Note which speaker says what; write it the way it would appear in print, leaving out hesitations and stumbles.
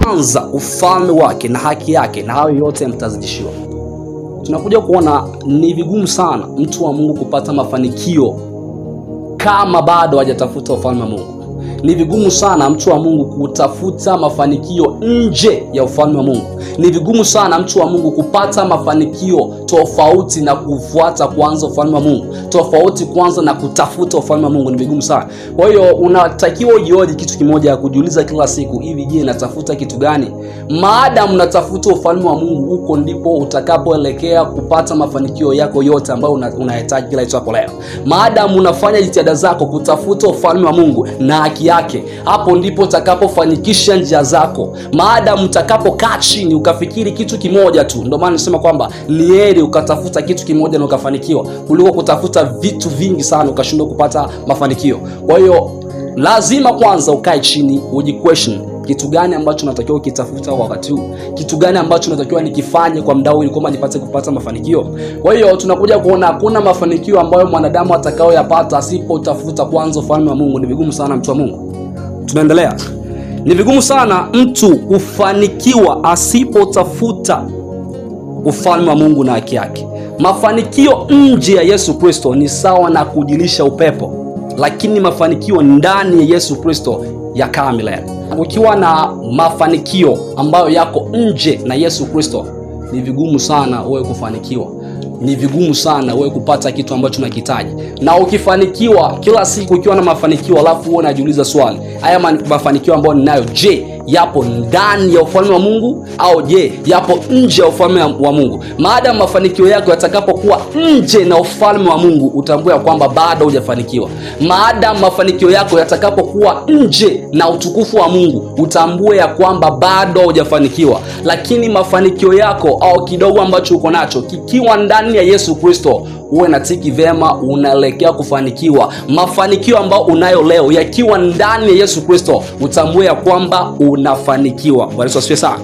Speaker 1: kwanza ufalme wake na haki yake, na hayo yote mtazidishiwa. Tunakuja kuona ni vigumu sana mtu wa Mungu kupata mafanikio kama bado hajatafuta ufalme wa Mungu. Ni vigumu sana mtu wa Mungu kutafuta mafanikio nje ya ufalme wa Mungu. Ni vigumu sana mtu wa Mungu kupata mafanikio tofauti na kufuata kwanza ufalme wa Mungu, tofauti kwanza na kutafuta ufalme wa Mungu. Ni vigumu sana. Kwa hiyo unatakiwa ujihoji kitu kimoja, ya kujiuliza kila siku, hivi je, natafuta kitu gani? Maadamu unatafuta ufalme wa Mungu, huko ndipo utakapoelekea kupata mafanikio yako yote ambayo unahitaji kila itwapo leo. Maadamu unafanya jitihada zako kutafuta ufalme wa Mungu na haki yake, hapo ndipo utakapofanikisha njia zako. Maadamu utakapokaa chini ukafikiri kitu kimoja tu, ndio maana nasema kwamba ni heri ukatafuta kitu kimoja na ukafanikiwa kuliko kutafuta vitu vingi sana ukashindwa kupata mafanikio. Kwa hiyo lazima kwanza ukae chini ujiquestion, kitu gani ambacho natakiwa ukitafuta wakati huu? Kitu gani ambacho natakiwa nikifanye kwa muda huu ili kwamba nipate kupata mafanikio? Kwa hiyo tunakuja kuona hakuna mafanikio ambayo mwanadamu atakayoyapata asipotafuta kwanza ufalme wa Mungu. Ni vigumu sana mtu wa Mungu. Tunaendelea. Ni vigumu sana mtu kufanikiwa asipotafuta ufalme wa Mungu na haki yake. Mafanikio nje ya Yesu Kristo ni sawa na kujilisha upepo, lakini mafanikio ndani ya Yesu Kristo yakaa milele. Ukiwa na mafanikio ambayo yako nje na Yesu Kristo, ni vigumu sana wewe kufanikiwa. Ni vigumu sana wewe kupata kitu ambacho unakihitaji. Na ukifanikiwa kila siku ukiwa na mafanikio, alafu wewe unajiuliza swali, haya mafanikio ambayo ninayo, je, yapo ndani ya ufalme wa Mungu au je, yapo nje ya ufalme wa Mungu? Maadamu mafanikio yako yatakapokuwa nje na ufalme wa Mungu, utambue kwamba bado hujafanikiwa. Maadamu mafanikio yako yatakapokuwa nje na utukufu wa Mungu, utambue ya kwamba bado hujafanikiwa. Lakini mafanikio yako au kidogo ambacho uko nacho kikiwa ndani ya Yesu Kristo, uwe na tiki vema, unaelekea kufanikiwa. Mafanikio ambayo unayo leo yakiwa ndani ya Yesu Kristo, utambue ya kwamba unafanikiwa. Bwana Yesu asifiwe sana.